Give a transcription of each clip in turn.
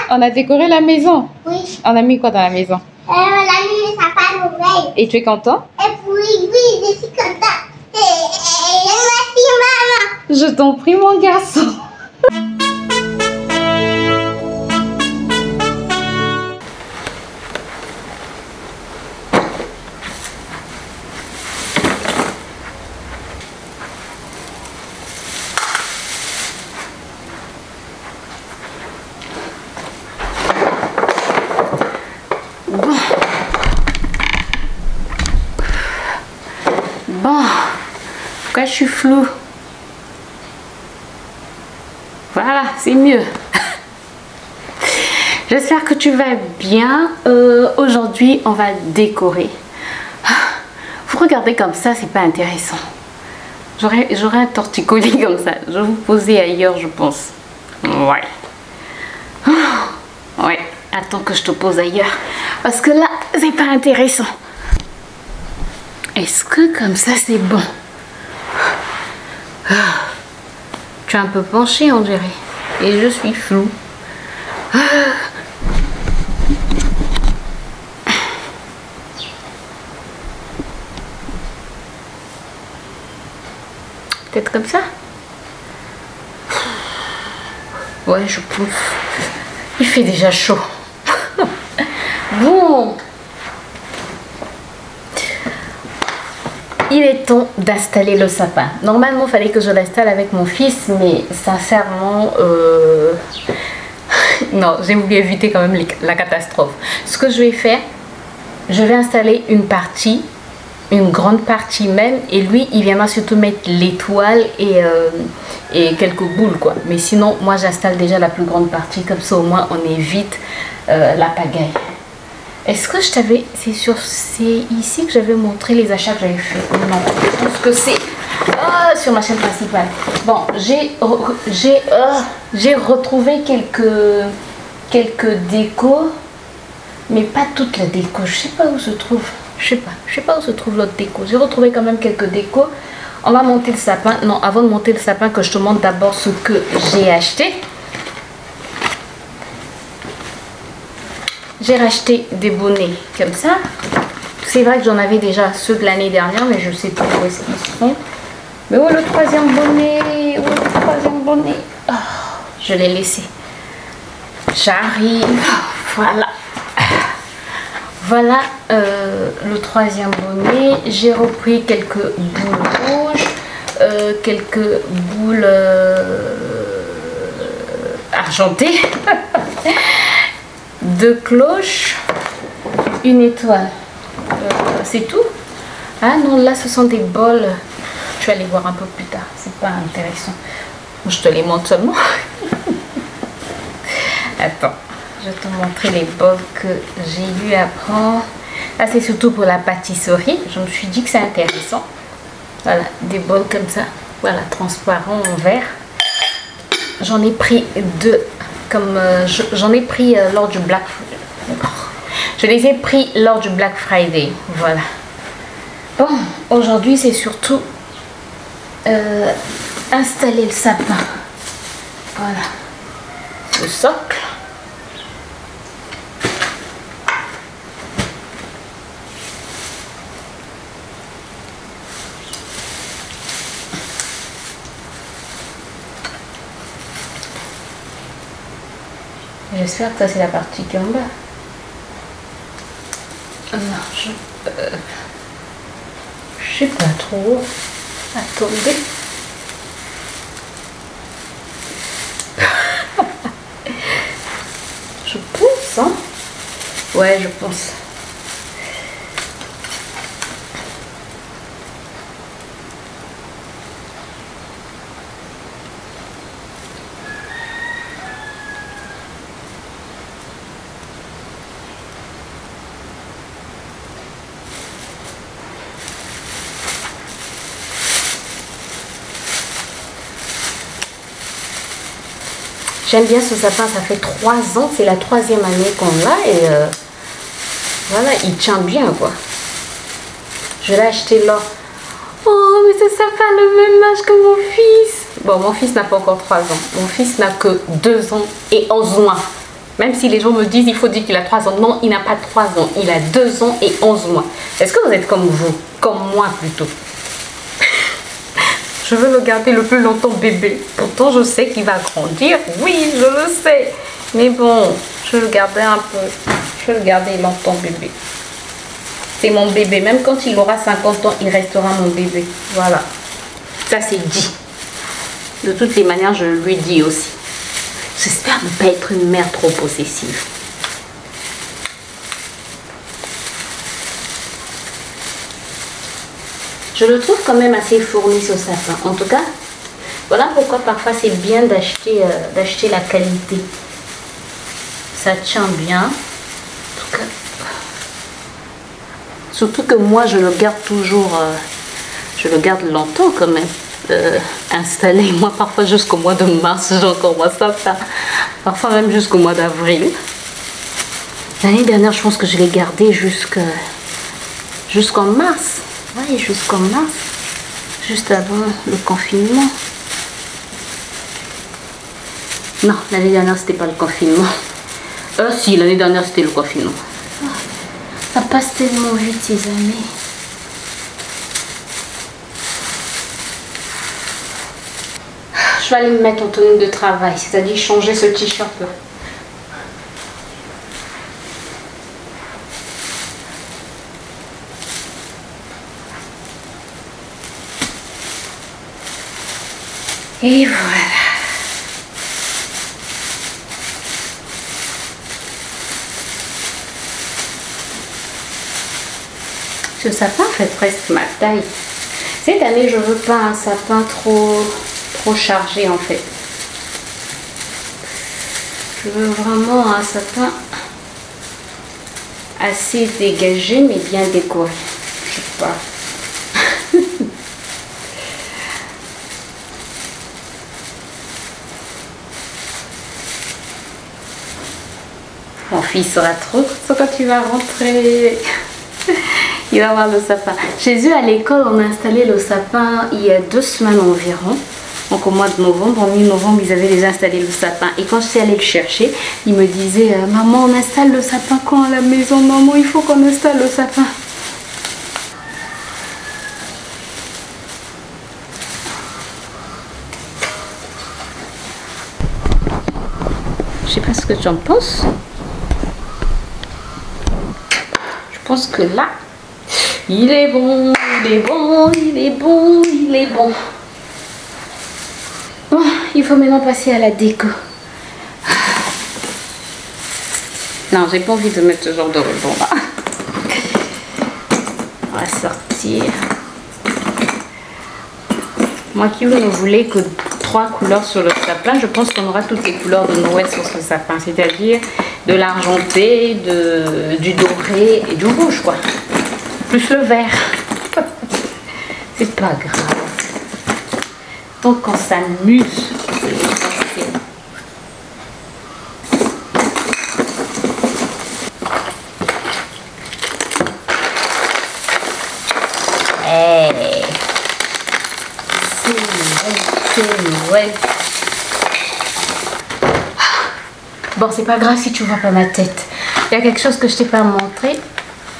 On a décoré la maison. Oui. On a mis quoi dans la maison? On a mis les sapins d'oreilles. Et tu es content? Et puis, oui, je suis contente. Merci, maman. Je t'en prie, mon garçon. Bon, pourquoi je suis floue? Voilà, c'est mieux. J'espère que tu vas bien. Aujourd'hui, on va décorer. Vous regardez comme ça, c'est pas intéressant. J'aurais un torticolis comme ça. Je vais vous poser ailleurs, je pense. Ouais. Ouais, attends que je te pose ailleurs. Parce que là, c'est pas intéressant. Est-ce que comme ça c'est bon? Tu es un peu penché on dirait. Et je suis floue. Peut-être comme ça? Ouais, je pousse. Il fait déjà chaud. Bon. Il est temps d'installer le sapin. Normalement, il fallait que je l'installe avec mon fils, mais sincèrement, non, j'ai voulu éviter quand même la catastrophe. Ce que je vais faire, je vais installer une partie, une grande partie même, et lui, il viendra surtout mettre l'étoile et quelques boules, quoi. Mais sinon, moi, j'installe déjà la plus grande partie, comme ça, au moins, on évite la pagaille. Est-ce que je t'avais... C'est ici que j'avais montré les achats que j'avais fait. Non, je pense que c'est sur ma chaîne principale. Bon, j'ai retrouvé quelques décos, mais pas toute la déco. Je sais pas où se trouve. Je sais pas où se trouve l'autre déco. J'ai retrouvé quand même quelques décos. On va monter le sapin. Non, avant de monter le sapin, que je te montre d'abord ce que j'ai acheté. J'ai racheté des bonnets comme ça. C'est vrai que j'en avais déjà ceux de l'année dernière, mais je sais pas où est-ce qu'ils sont. Mais où est le troisième bonnet? Où est le troisième bonnet? Oh, je l'ai laissé. J'arrive. Voilà. Voilà le troisième bonnet. J'ai repris quelques boules rouges, quelques boules argentées. Deux cloches, une étoile, c'est tout. Ah non, là ce sont des bols. Je vais aller voir un peu plus tard, c'est pas intéressant. Je te les montre seulement. Attends, je vais te montrer les bols que j'ai eu à prendre. Là c'est surtout pour la pâtisserie. Je me suis dit que c'est intéressant. Voilà, des bols comme ça, voilà, transparents en verre. J'en ai pris deux. Comme j'en ai pris lors du Black Friday. Je les ai pris lors du Black Friday. Voilà. Bon, aujourd'hui c'est surtout installer le sapin. Voilà. Le socle. J'espère que ça c'est la partie qui est en bas. Non, je sais pas trop. Attendez. Je pense, hein. Ouais, je pense. J'aime bien ce sapin, ça fait 3 ans, c'est la 3e année qu'on l'a et voilà, il tient bien quoi. Je l'ai acheté là. Oh, mais ce sapin a le même âge que mon fils. Bon, mon fils n'a pas encore 3 ans. Mon fils n'a que 2 ans et 11 mois. Même si les gens me disent il faut dire qu'il a 3 ans. Non, il n'a pas 3 ans. Il a 2 ans et 11 mois. Est-ce que vous êtes comme vous? Comme moi plutôt. Je veux le garder le plus longtemps bébé. Pourtant, je sais qu'il va grandir. Oui, je le sais. Mais bon, je veux le garder un peu. Je veux le garder longtemps bébé. C'est mon bébé. Même quand il aura 50 ans, il restera mon bébé. Voilà. Ça, c'est dit. De toutes les manières, je lui dis aussi. J'espère ne pas être une mère trop possessive. Je le trouve quand même assez fourni ce sapin. En tout cas, voilà pourquoi parfois c'est bien d'acheter la qualité. Ça tient bien. En tout cas, surtout que moi je le garde toujours, je le garde longtemps quand même. Installé, moi parfois jusqu'au mois de mars, j'ai encore mon sapin. Parfois même jusqu'au mois d'avril. L'année dernière, je pense que je l'ai gardé jusqu'en mars. Oui, jusqu'en mars, juste avant le confinement. Non, l'année dernière, c'était pas le confinement. Si, l'année dernière, c'était le confinement. Ça passe tellement vite, ces amis. Je vais aller me mettre en tenue de travail, c'est-à-dire changer ce t-shirt-là. Et voilà. Ce sapin fait presque ma taille. Cette année, je veux pas un sapin trop chargé en fait. Je veux vraiment un sapin assez dégagé mais bien décoré. Je sais pas. Mon fils sera trop content quand tu vas rentrer. Il va voir le sapin. Jésus, à l'école, on a installé le sapin il y a 2 semaines environ. Donc au mois de novembre, en mi-novembre, ils avaient déjà installé le sapin. Et quand je suis allée le chercher, il me disait maman, on installe le sapin quand à la maison? Maman, il faut qu'on installe le sapin. Je sais pas ce que tu en penses. Je pense que là, il est bon, il est bon, il est bon, il est bon. Bon, il faut maintenant passer à la déco. Non, j'ai pas envie de mettre ce genre de ruban là. On va sortir. Moi qui ne voulais que 3 couleurs sur le sapin, je pense qu'on aura toutes les couleurs de Noël sur ce sapin. C'est-à-dire de l'argenté, du doré et du rouge quoi. Plus le vert. C'est pas grave. Tant qu'on s'amuse, c'est l'essentiel. Hey. C'est Noël. Bon, c'est pas grave si tu vois pas ma tête. Il y a quelque chose que je t'ai pas montré.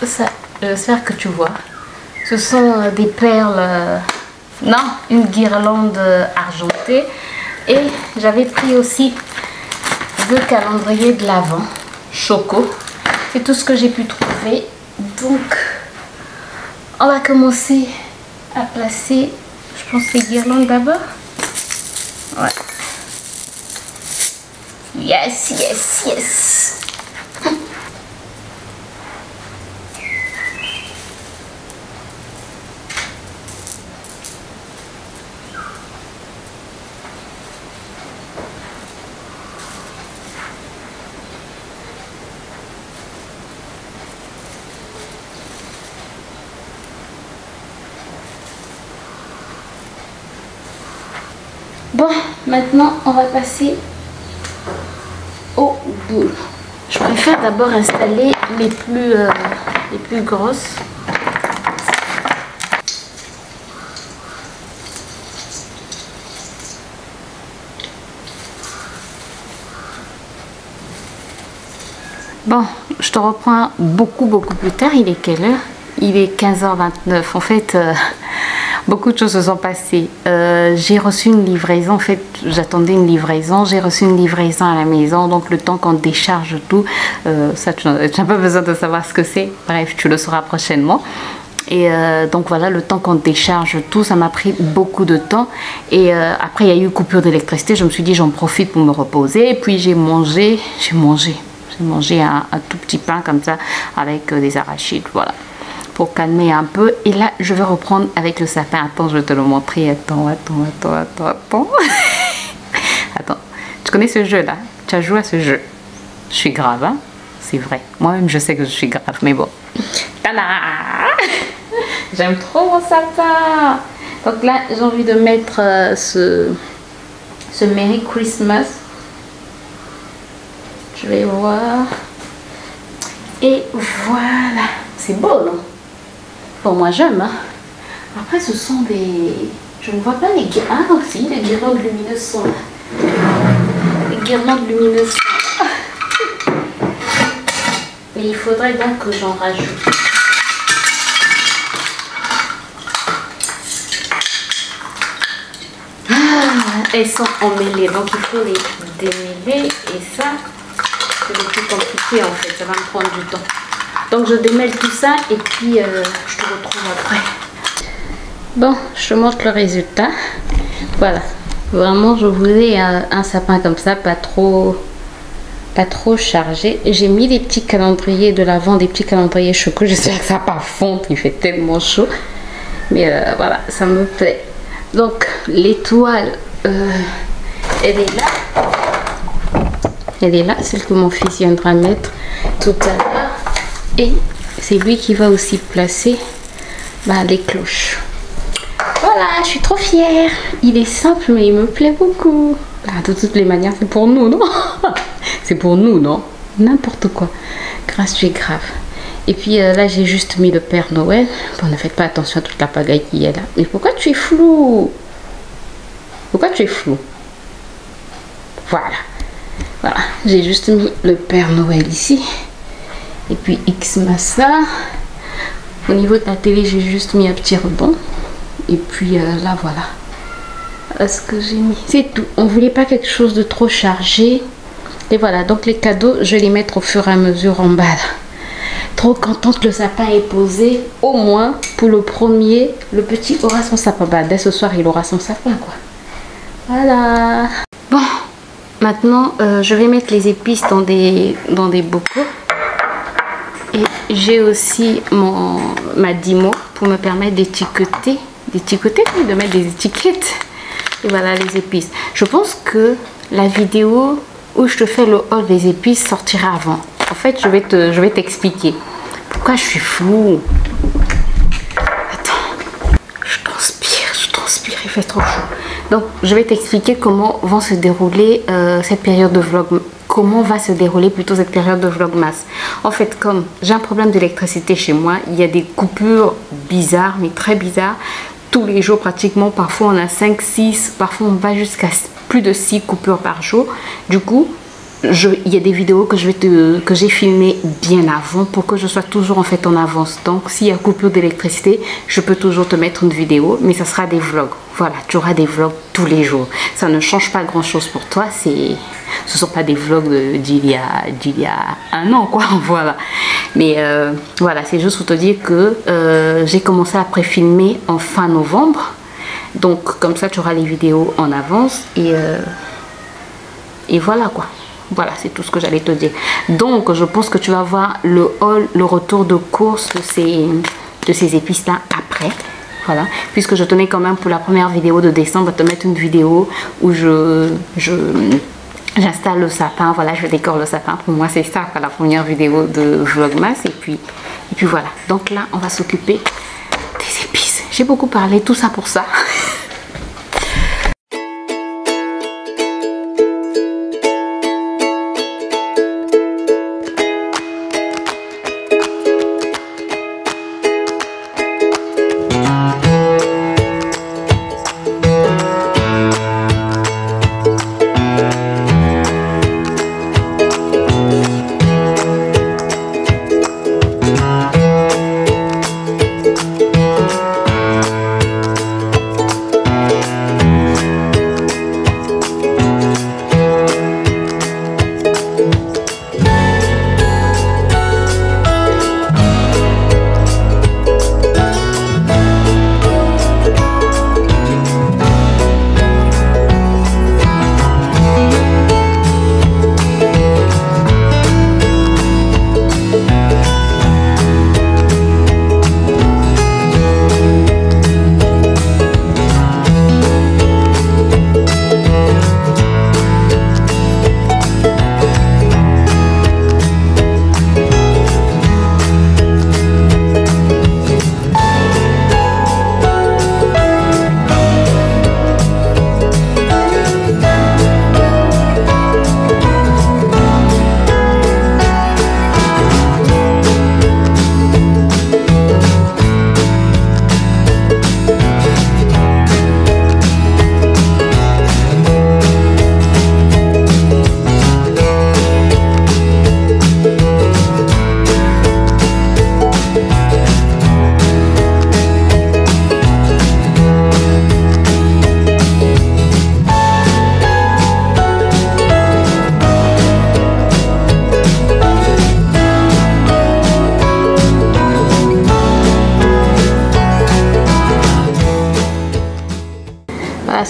Ça, j'espère que tu vois. Ce sont des perles. Non, une guirlande argentée. Et j'avais pris aussi 2 calendriers de l'Avent Choco. C'est tout ce que j'ai pu trouver. Donc, on va commencer à placer, je pense, les guirlandes d'abord. Ouais. Yes, yes, yes. Bon, maintenant on va passer aux boules. Je préfère d'abord installer les plus grosses. Bon, je te reprends beaucoup plus tard. Il est quelle heure? Il est 15h29. En fait, beaucoup de choses se sont passées. J'ai reçu une livraison. En fait, j'attendais une livraison. J'ai reçu une livraison à la maison. Donc, le temps qu'on décharge tout, ça, tu n'as pas besoin de savoir ce que c'est. Bref, tu le sauras prochainement. Et donc voilà, le temps qu'on décharge tout, ça m'a pris beaucoup de temps. Et après, il y a eu coupure d'électricité. Je me suis dit, j'en profite pour me reposer. Et puis, j'ai mangé un tout petit pain comme ça avec des arachides, voilà, pour calmer un peu. Et là, je vais reprendre avec le sapin. Attends, je vais te le montrer. Attends. Attends, tu connais ce jeu là? Tu as joué à ce jeu? Je suis grave, hein? C'est vrai. Moi-même, je sais que je suis grave, mais bon. Tada! J'aime trop mon sapin. Donc là, j'ai envie de mettre ce Merry Christmas. Je vais voir. Et voilà. C'est beau, non? Pour moi, j'aime. Hein? Après, ce sont des... Je ne vois pas les guirlandes. Ah, aussi, les guirlandes lumineuses sont là. Les guirlandes lumineuses sont là. Mais il faudrait donc que j'en rajoute. Elles sont emmêlées, donc il faut les démêler. Et ça, c'est le plus compliqué en fait, ça va me prendre du temps. Donc je démêle tout ça et puis je te retrouve après. Bon, je te montre le résultat. Voilà, vraiment je voulais un sapin comme ça, pas trop chargé. J'ai mis des petits calendriers de l'avant, des petits calendriers chocos. J'espère que ça va pas fondre, il fait tellement chaud. Mais voilà, ça me plaît. Donc l'étoile, elle est là. Elle est là, celle que mon fils viendra mettre tout à l'heure. Et c'est lui qui va aussi placer les cloches. Voilà, je suis trop fière. Il est simple, mais il me plaît beaucoup. De toutes les manières, c'est pour nous, non? C'est pour nous, non? N'importe quoi. Grâce, tu es grave. Et puis là, j'ai juste mis le Père Noël. Bon, ne faites pas attention à toute la pagaille qui est là. Mais pourquoi tu es flou? Pourquoi tu es flou? Voilà. Voilà. J'ai juste mis le Père Noël ici. Et puis Xmas. Au niveau de la télé, j'ai juste mis un petit rebond. Et puis là, voilà. Voilà ce que j'ai mis. C'est tout. On voulait pas quelque chose de trop chargé. Et voilà. Donc les cadeaux, je vais les mettre au fur et à mesure en bas là. Trop contente que le sapin est posé. Au moins pour le premier, le petit aura son sapin. Dès ce soir, il aura son sapin quoi. Voilà. Bon, maintenant je vais mettre les épices dans des bocaux. Et j'ai aussi ma Dymo pour me permettre d'étiqueter, de mettre des étiquettes. Et voilà les épices. Je pense que la vidéo où je te fais le haul des épices sortira avant. En fait, je vais t'expliquer. Pourquoi je suis floue? Attends. Je transpire, il fait trop chaud. Donc, je vais t'expliquer comment vont se dérouler cette période de vlog. Comment va se dérouler plutôt cette période de vlogmas. En fait, comme j'ai un problème d'électricité chez moi, il y a des coupures bizarres, mais très bizarres. Tous les jours pratiquement, parfois on a 5, 6, parfois on va jusqu'à plus de 6 coupures par jour. Du coup, il y a des vidéos que j'ai filmées bien avant pour que je sois toujours en fait en avance. Donc s'il y a coupure d'électricité, je peux toujours te mettre une vidéo, mais ça sera des vlogs. Voilà, tu auras des vlogs tous les jours. Ça ne change pas grand chose pour toi. Ce ne sont pas des vlogs d'il y a un an quoi. Voilà. Mais voilà, c'est juste pour te dire que j'ai commencé à pré-filmer en fin novembre. Donc comme ça tu auras les vidéos en avance et voilà quoi. Voilà, c'est tout ce que j'allais te dire. Donc, je pense que tu vas voir le haul, le retour de course de ces épices-là après. Voilà, puisque je tenais quand même pour la première vidéo de décembre à te mettre une vidéo où j'installe le sapin. Voilà, je décore le sapin. Pour moi, c'est ça, la première vidéo de Vlogmas. Et puis voilà. Donc là, on va s'occuper des épices. J'ai beaucoup parlé, tout ça pour ça.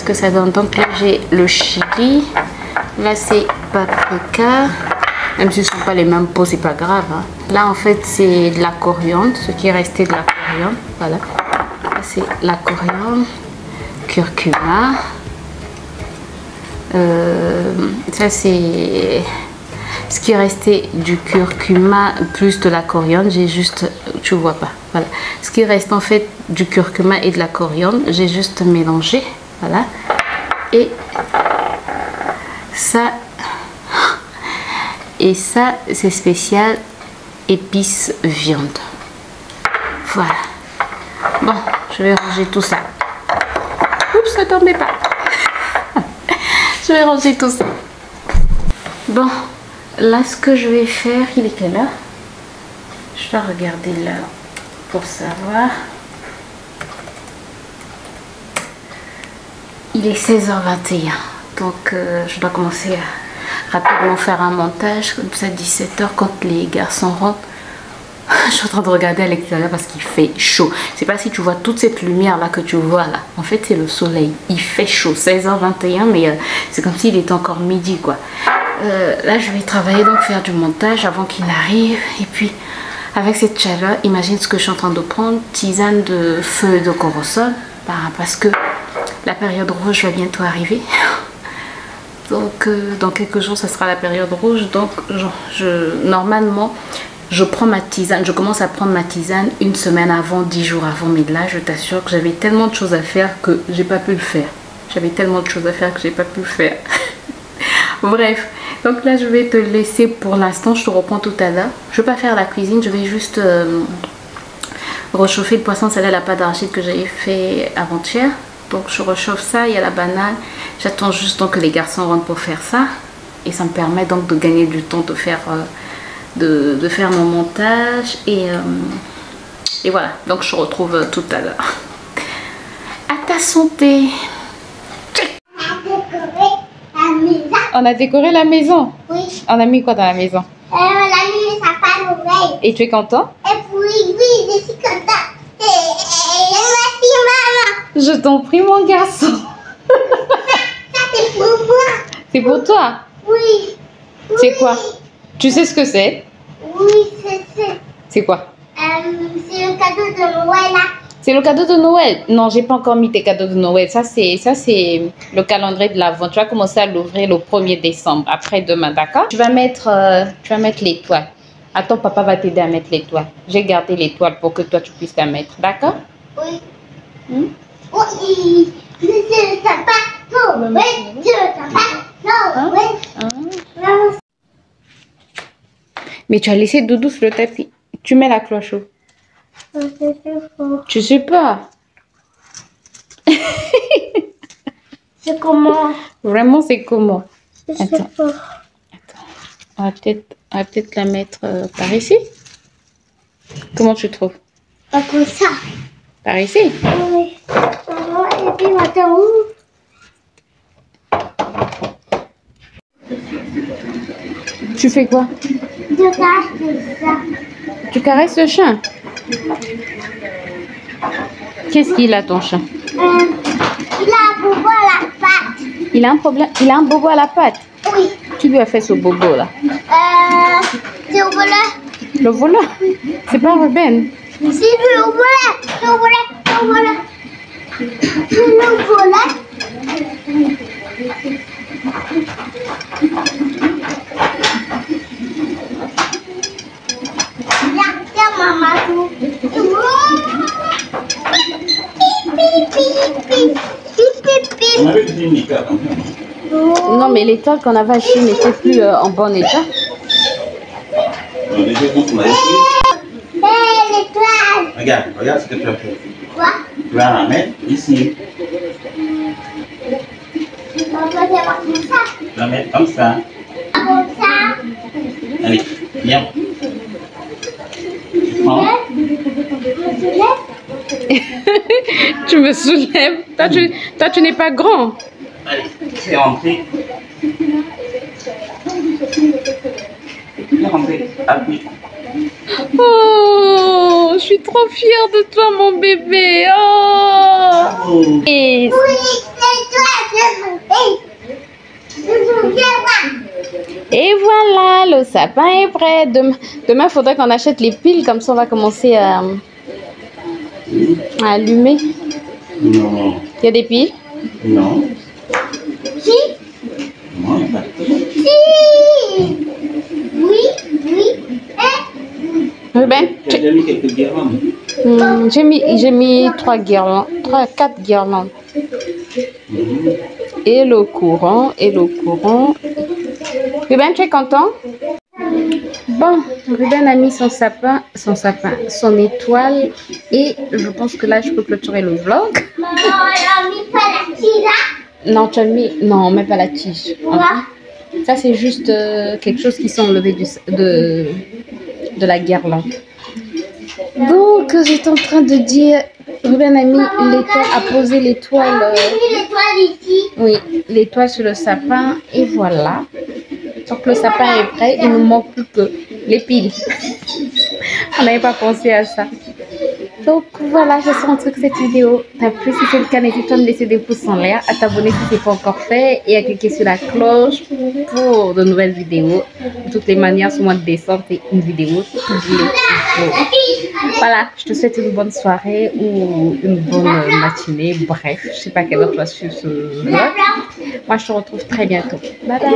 que ça donne. Donc là j'ai le chili, là c'est paprika, même si ce ne sont pas les mêmes pots, c'est pas grave, hein. Là en fait c'est de la coriandre, ce qui est resté de la coriandre, voilà. Là c'est la coriandre, curcuma, ça c'est ce qui est resté du curcuma plus de la coriandre. J'ai juste, tu vois pas, voilà, ce qui reste en fait du curcuma et de la coriandre, j'ai juste mélangé, voilà. Et ça c'est spécial épices viande, voilà. Bon, je vais ranger tout ça. Oups, ne tombez pas. Je vais ranger tout ça. Bon, là ce que je vais faire, il est quelle heure? Je dois regarder l'heure pour savoir. Il est 16h21, donc je dois commencer à rapidement faire un montage, comme ça 17h quand les garçons rentrent. Je suis en train de regarder à l'extérieur parce qu'il fait chaud. Je sais pas si tu vois toute cette lumière là que tu vois là. En fait c'est le soleil. Il fait chaud. 16h21 mais c'est comme s'il était encore midi quoi. Là je vais travailler donc faire du montage avant qu'il arrive. Et puis avec cette chaleur, imagine ce que je suis en train de prendre. Tisane de feuilles de corossol. Parce que la période rouge va bientôt arriver. Donc dans quelques jours ça sera la période rouge. Donc normalement je prends ma tisane, je commence à prendre ma tisane une semaine avant, 10 jours avant, mais là je t'assure que j'avais tellement de choses à faire que j'ai pas pu le faire. J'avais tellement de choses à faire que j'ai pas pu le faire. Bref, donc là je vais te laisser pour l'instant, je te reprends tout à l'heure. Je vais pas faire la cuisine, je vais juste réchauffer le poisson salé à la pâte d'arachide que j'avais fait avant-hier. Donc je réchauffe ça, il y a la banane, j'attends juste donc que les garçons rentrent pour faire ça. Et ça me permet donc de gagner du temps, de faire mon montage et voilà, donc je te retrouve tout à l'heure. À ta santé. On a décoré la maison. Oui. On a mis quoi dans la maison? On a mis les sapins Noël. Et tu es content? Et puis oui, je suis contente. Et merci maman. Je t'en prie mon garçon. Ça c'est pour moi. C'est pour toi? Oui. C'est quoi? Tu sais ce que c'est? Oui, c'est. C'est quoi? C'est le cadeau de Noël là. C'est le cadeau de Noël? Non, j'ai pas encore mis tes cadeaux de Noël. Ça c'est le calendrier de l'Avent. Tu vas commencer à l'ouvrir le 1er décembre, après demain, d'accord? Tu vas mettre l'étoile. Attends, papa va t'aider à mettre l'étoile. J'ai gardé l'étoile pour que toi tu puisses la mettre, d'accord? Oui. Oui, c'est le sapin Noël. C'est le sapin Noël. Mais tu as laissé Doudou sur le tapis. Tu mets la cloche où? Tu sais pas. C'est comment? Vraiment, c'est comment? Attends. Pas. On va peut-être la mettre par ici. Comment tu trouves? Pas comme ça. Par ici? Oui. Et puis maintenant où? Tu fais quoi? Je casse ça. Tu caresses le chien? Qu'est-ce qu'il a ton chien? Il a un bobo à la patte. Il a un problème? Il a un bobo à la patte? Oui. Qui lui a fait ce bobo là? C'est au voleur. Le voleur? C'est pas Ruben? C'est le voleur. C'est au voleur. C'est au voleur. C'est le voleur. Regarde maman. On avait dit une écart. Non, mais l'étoile qu'on avait achetée n'était plus en bon état. On a déjà beaucoup mal. Belle étoile. Regarde ce que tu as fait. Quoi? Tu vas la mettre ici. On va faire comme ça. Tu vas mettre comme ça. Comme ça. Allez, viens. Tu prends. Tu me soulèves. Toi, tu n'es pas grand. Allez, c'est rentré. C'est rentré. Appuie. Oh, je suis trop fière de toi, mon bébé. Oh. Bravo. Et Oui, c'est toi. Et voilà, le sapin est prêt. Demain, il faudrait qu'on achète les piles, comme ça on va commencer à allumer. Non. Il y a des piles? Non. Si. Non, pas. Si. Oui, oui. Ruben, Tu as déjà mis quelques guirlandes? j'ai mis 4 guirlandes. Et le courant, Ruben, tu es content? Bon, Ruben a mis son étoile. Et je pense que là, je peux clôturer le vlog. Maman, elle a mis pas la tige là? Non, tu as mis... Non, mais pas la tige. Ça, c'est juste quelque chose qui s'est enlevé de la guirlande. Donc, j'étais en train de dire... Ruben a mis l'étoile, a posé l'étoile... l'étoile ici. Oui, l'étoile sur le sapin. Et voilà. Donc, le sapin est prêt. Il ne nous manque plus que les piles. On n'avait pas pensé à ça. Donc voilà, j'espère que cette vidéo t'a plu. Si c'est le cas, n'hésite pas à me laisser des pouces en l'air, à t'abonner si ce n'est pas encore fait et à cliquer sur la cloche pour de nouvelles vidéos. De toutes les manières, sur le mois de décembre, c'est une vidéo tous les jours. Voilà, je te souhaite une bonne soirée ou une bonne matinée. Bref, je ne sais pas à quelle heure tu vas suivre ce vlog. Moi, je te retrouve très bientôt. Bye bye.